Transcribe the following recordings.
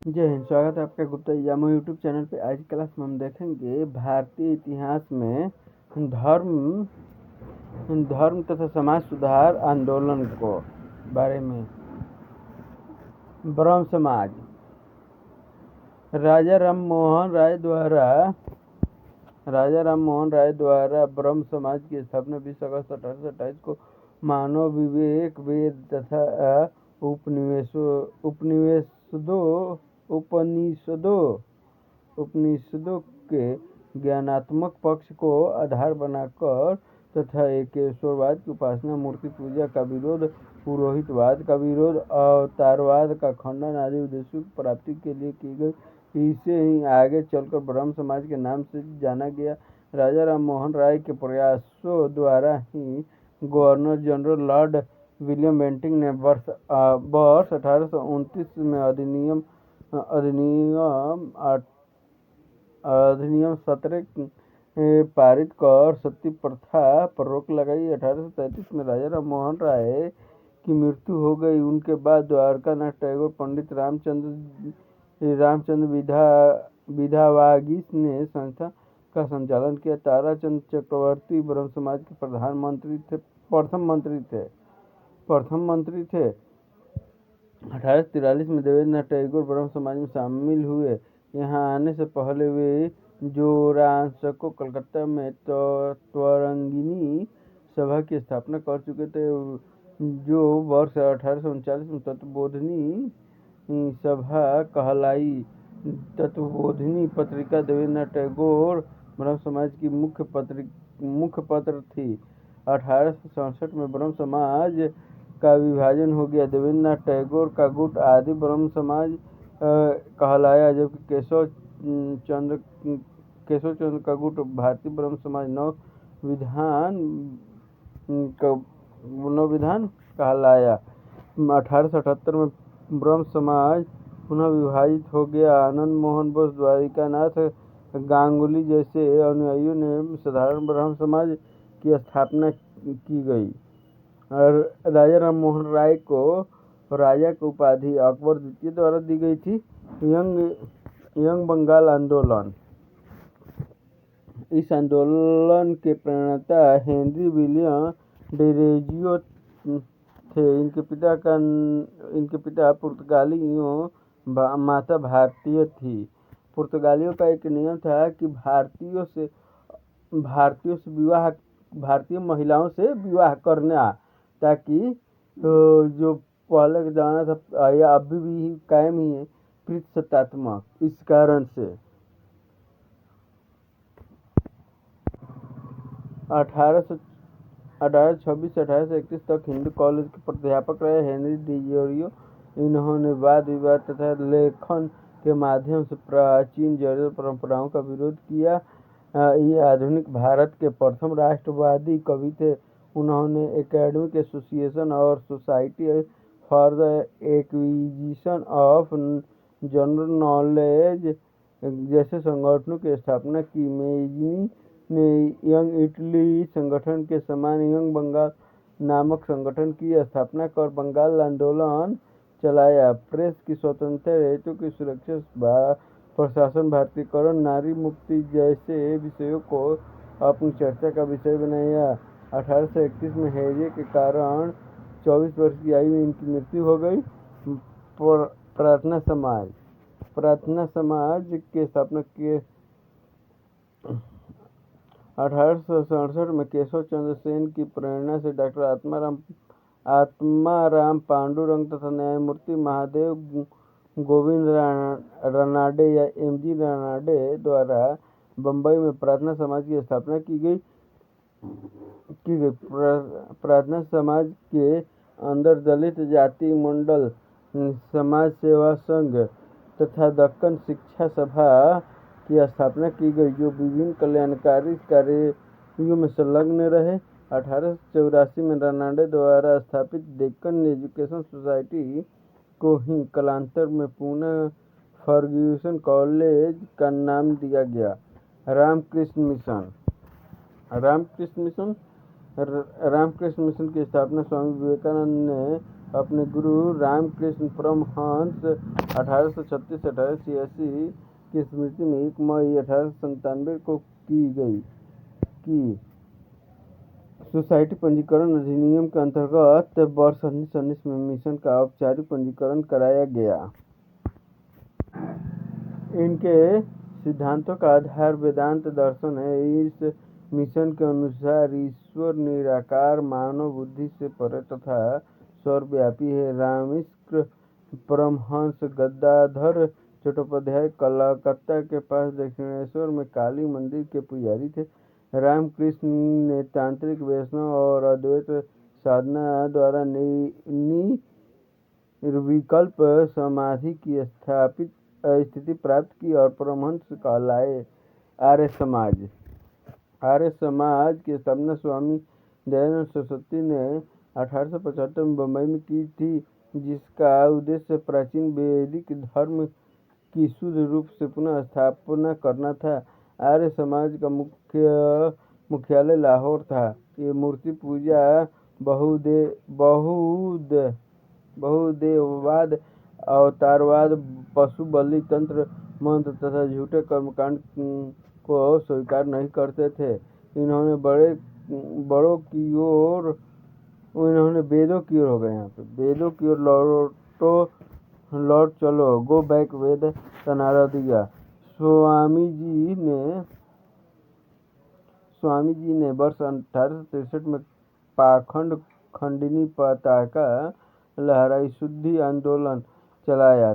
जय हिंद। स्वागत है आपका गुप्ता जामो यूट्यूब चैनल पे। आज की क्लास में हम देखेंगे भारतीय इतिहास में धर्म धर्म तथा समाज सुधार आंदोलन को बारे में। ब्रह्म समाज। राजा राम मोहन राय द्वारा ब्रह्म समाज की स्थापना 20 अगस्त 1827 को मानव विवेक, वेद तथा उपनिषदों के ज्ञानात्मक पक्ष को आधार बनाकर तथा एकेश्वरवाद की उपासना, मूर्ति पूजा का विरोध, पुरोहितवाद का विरोध, अवतारवाद का खंडन आदि उद्देश्यों की प्राप्ति के लिए की गई। इसे ही आगे चलकर ब्रह्म समाज के नाम से जाना गया। राजा राम मोहन राय के प्रयासों द्वारा ही governor general Lord William Bentinck ने वर्ष 1829 में अधिनियम 17 पारित कर सती प्रथा पर रोक लगाई। 1833 में राजा राम मोहन राय की मृत्यु हो गई। उनके बाद द्वारकानाथ टैगोर, पंडित रामचंद्र विधावागीस ने संस्था का संचालन किया। ताराचंद चक्रवर्ती ब्रह्म समाज के प्रथम मंत्री थे। 1843 में देवेंद्रनाथ टैगोर ब्रह्म समाज में शामिल हुए। यहाँ आने से पहले वे जोरांश को कलकत्ता में त्वरंगिनी सभा की स्थापना कर चुके थे, जो वर्ष 1839 में तत्वबोधिनी सभा कहलाई। तत्वबोधिनी पत्रिका देवेंद्रनाथ टैगोर ब्रह्म समाज की मुख्य पत्र थी। 1867 में ब्रह्म समाज का विभाजन हो गया। देवेंद्रनाथ टैगोर का गुट आदि ब्रह्म समाज कहलाया, जबकि केशव चंद्र का गुट भारतीय ब्रह्म समाज नव विधान कहलाया। 1878 में ब्रह्म समाज पुनः विभाजित हो गया। आनंद मोहन बोस, द्वारिकानाथ गांगुली जैसे अनुयायियों ने साधारण ब्रह्म समाज की स्थापना की गई। और राजा राम मोहन राय को राजा की उपाधि अकबर द्वितीय द्वारा दी गई थी। यंग बंगाल आंदोलन। इस आंदोलन के प्रणेता हेनरी विलियम डिरेजियो थे। इनके पिता पुर्तगालियों, माता भारतीय थी। पुर्तगालियों का एक नियम था कि भारतीय महिलाओं से विवाह करना, ताकि जो पहले का जमाना था या अभी भी कायम ही है, पितृसत्तात्मक। इस कारण से 1826 से 1831 तक हिंदू कॉलेज के प्राध्यापक रहे हेनरी डिरेजियो। इन्होंने वाद विवाद तथा लेखन के माध्यम से प्राचीन जर्जर परंपराओं का विरोध किया। ये आधुनिक भारत के प्रथम राष्ट्रवादी कवि थे। उन्होंने एकेडमिक एसोसिएशन और society for the acquisition of general knowledge जैसे संगठनों की स्थापना की। मेजिनी ने यंग इटली संगठन के समान यंग बंगाल नामक संगठन की स्थापना कर बंगाल आंदोलन चलाया। प्रेस की स्वतंत्रता, रेडियो की सुरक्षा, प्रशासन भारतीयकरण, नारी मुक्ति जैसे विषयों को अपनी चर्चा का विषय बनाया। 1831 में हैजे के कारण 24 वर्ष की आयु में इनकी मृत्यु हो गई। प्रार्थना समाज की स्थापना की 1867 में केशव चंद्र सेन की प्रेरणा से डॉक्टर आत्माराम पांडुरंग तथा न्यायमूर्ति महादेव गोविंद रानाडे या एम.जी. रानाडे द्वारा बंबई में प्रार्थना समाज की स्थापना की गई। प्रार्थना समाज के अंदर दलित जाति मंडल, समाज सेवा संघ तथा दक्कन शिक्षा सभा की स्थापना की गई, जो विभिन्न कल्याणकारी कार्यों में संलग्न रहे। 1884 में रानाडे द्वारा स्थापित डेक्कन एजुकेशन सोसाइटी को ही कालांतर में पुनः फर्ग्यूसन कॉलेज का नाम दिया गया। रामकृष्ण मिशन की स्थापना स्वामी विवेकानंद ने अपने गुरु रामकृष्ण परमहंस 1836 से 1886 की स्मृति में 1 मई 1897 को की सोसाइटी पंजीकरण अधिनियम के अंतर्गत वर्ष 1919 में मिशन का औपचारिक पंजीकरण कराया गया। इनके सिद्धांतों का आधार वेदांत दर्शन है। इस मिशन के अनुसार ईश्वर निराकार, मानव बुद्धि से परे तथा सर्वव्यापी है। रामकृष्ण परमहंस गदाधर चट्टोपाध्याय कलकत्ता के पास दक्षिणेश्वर में काली मंदिर के पुजारी थे। रामकृष्ण ने तांत्रिक, वैष्णव और अद्वैत साधना द्वारा निर्विकल्प समाधि की स्थिति प्राप्त की और परमहंस कहलाए। आर्य समाज की स्थापना स्वामी दयानंद सरस्वती ने 1875 में बंबई में की थी, जिसका उद्देश्य प्राचीन वैदिक धर्म की शुद्ध रूप से पुनः स्थापना करना था। आर्य समाज का मुख्यालय लाहौर था। ये मूर्ति पूजा, बहुदेववाद, अवतारवाद, पशु बलि, तंत्र मंत्र तथा झूठे कर्मकांड को स्वीकार नहीं करते थे। इन्होंने वेदों की ओर लौट चलो, गो बैक वेद का नारा दिया। स्वामी जी ने वर्ष 1863 में पाखंड खंडनी पताका लहराई, शुद्धि आंदोलन चलाया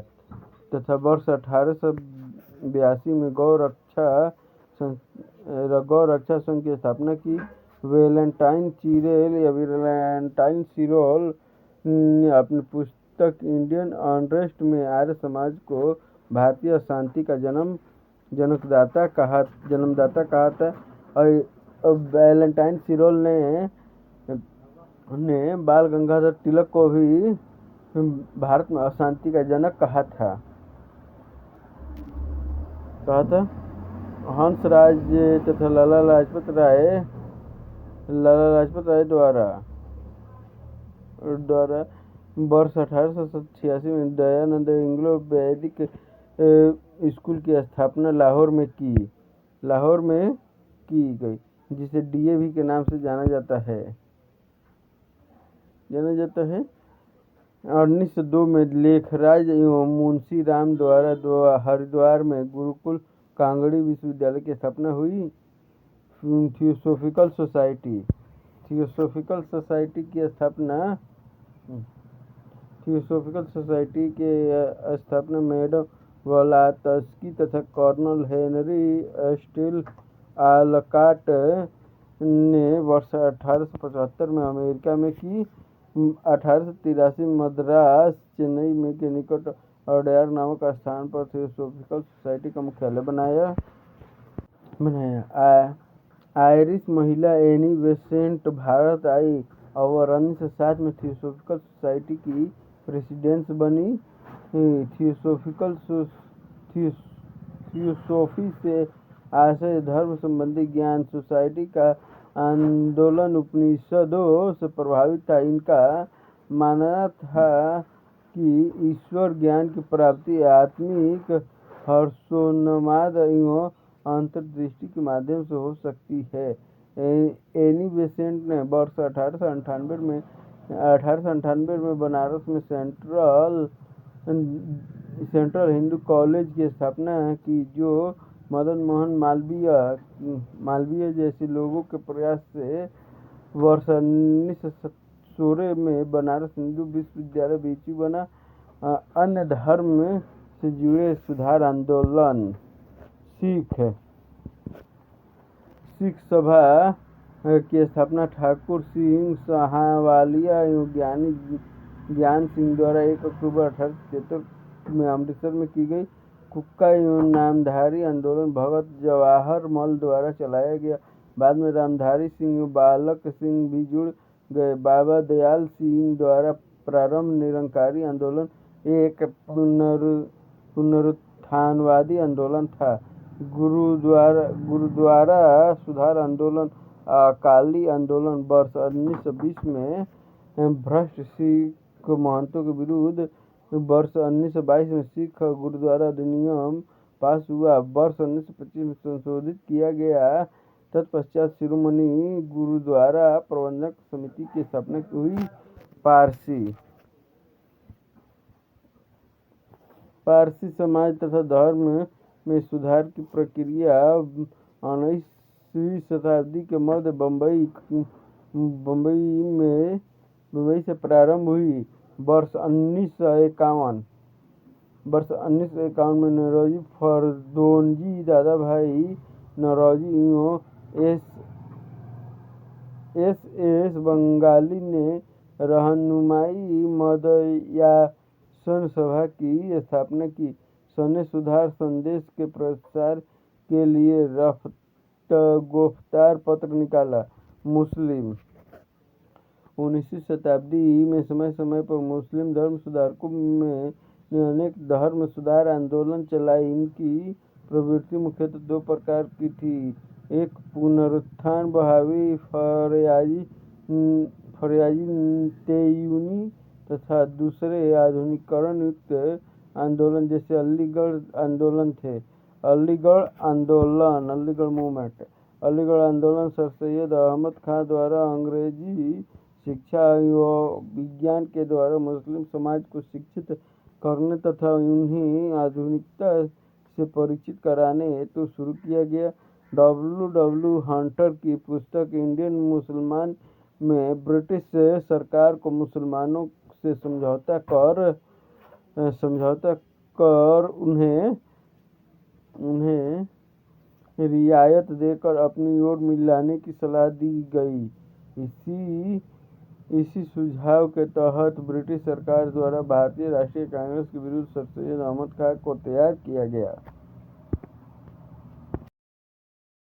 तथा वर्ष 1882 में गौ रक्षा संघ की स्थापना की। वैलेंटाइन सिरोल ने अपनी पुस्तक इंडियन अनरेस्ट में आर्य समाज को भारतीय अशांति का जन्मदाता कहा था। और वैलेंटाइन सिरोल ने बाल गंगाधर तिलक को भी भारत में अशांति का जनक कहा था। हंसराज तथा लाला लाजपत राय द्वारा वर्ष 1886 में दयानंद एंग्लो वैदिक स्कूल की स्थापना लाहौर में की गई, जिसे DAV के नाम से जाना जाता है। 1902 में लेखराज एवं मुंशी राम द्वारा हरिद्वार में गुरुकुल कांगड़ी विश्वविद्यालय की स्थापना हुई। थियोसॉफिकल सोसाइटी की स्थापना मैडम ब्लावत्स्की तथा कर्नल हेनरी स्टील आलकाट ने वर्ष 1875 में अमेरिका में की। 1883 मद्रास, चेन्नई के निकट अडयार नामक स्थान पर थियोसॉफिकल सोसाइटी का मुख्यालय बनाया। आयरिश महिला एनी बेसेंट भारत आई और 1907 में थियोसॉफिकल सोसाइटी की प्रेसिडेंट बनी। थियोसॉफी से आशय धर्म संबंधी ज्ञान। सोसाइटी का आंदोलन उपनिषदों से प्रभावित था। इनका मानना था कि ईश्वर ज्ञान की प्राप्ति आत्मिक हर्षोन्माद एवं अंतर्दृष्टि के माध्यम से हो सकती है। एनी बेसेंट ने वर्ष 1898 में बनारस में सेंट्रल हिंदू कॉलेज की स्थापना की, जो मदन मोहन मालवीय जैसे लोगों के प्रयास से वर्ष 1916 में बनारस हिंदू विश्वविद्यालय बीची बना। अन्य धर्म से जुड़े सुधार आंदोलन। सिख सभा की स्थापना ठाकुर सिंह साहवालिया एवं ज्ञान सिंह द्वारा 1 अक्टूबर 1873 में अमृतसर में की गई। कुक्का एवं नामधारी आंदोलन भगत जवाहर मल द्वारा चलाया गया। बाद में रामधारी सिंह बालक सिंह भी जुड़ गए। बाबा दयाल सिंह द्वारा प्रारंभ निरंकारी आंदोलन एक पुनरुत्थानवादी आंदोलन था। गुरुद्वारा सुधार आंदोलन, अकाली आंदोलन। वर्ष 1920 में भ्रष्ट महंतों के विरुद्ध वर्ष 1922 में सिख गुरुद्वारा अधिनियम पास हुआ। वर्ष 1925 में संशोधित किया गया। तत्पश्चात शिरोमणि गुरुद्वारा प्रबंधक समिति की स्थापना हुई। पारसी समाज तथा धर्म में सुधार की प्रक्रिया 19वीं शताब्दी के मध्य बम्बई से प्रारंभ हुई। वर्ष 1951 में नौरोजी फरदोंजी, दादा भाई नौरोजी एवं एस बंगाली ने रहनुमाई मदयासन सभा की स्थापना की। सने सुधार संदेश के प्रसार के लिए रफ्तार पत्र निकाला। मुस्लिम 19वीं शताब्दी में समय समय पर मुस्लिम धर्म सुधारकों ने अनेक धर्म सुधार आंदोलन चलाए। इनकी प्रवृत्ति मुख्यतः दो प्रकार की थी। एक पुनरुत्थान बहावी फरियाजी तेयूनी तथा दूसरे आधुनिकीकरण युक्त आंदोलन जैसे अलीगढ़ आंदोलन थे। अलीगढ़ मूवमेंट। अलीगढ़ आंदोलन सर सैयद अहमद खां द्वारा अंग्रेजी शिक्षा एवं विज्ञान के द्वारा मुस्लिम समाज को शिक्षित करने तथा उन्हें आधुनिकता से परिचित कराने हेतु शुरू किया गया। W. हंटर की पुस्तक इंडियन मुसलमान में ब्रिटिश सरकार को मुसलमानों से समझौता कर उन्हें रियायत देकर अपनी ओर मिलाने की सलाह दी गई। इसी सुझाव के तहत ब्रिटिश सरकार द्वारा भारतीय राष्ट्रीय कांग्रेस के विरुद्ध सर सैयद अहमद खां को तैयार किया गया।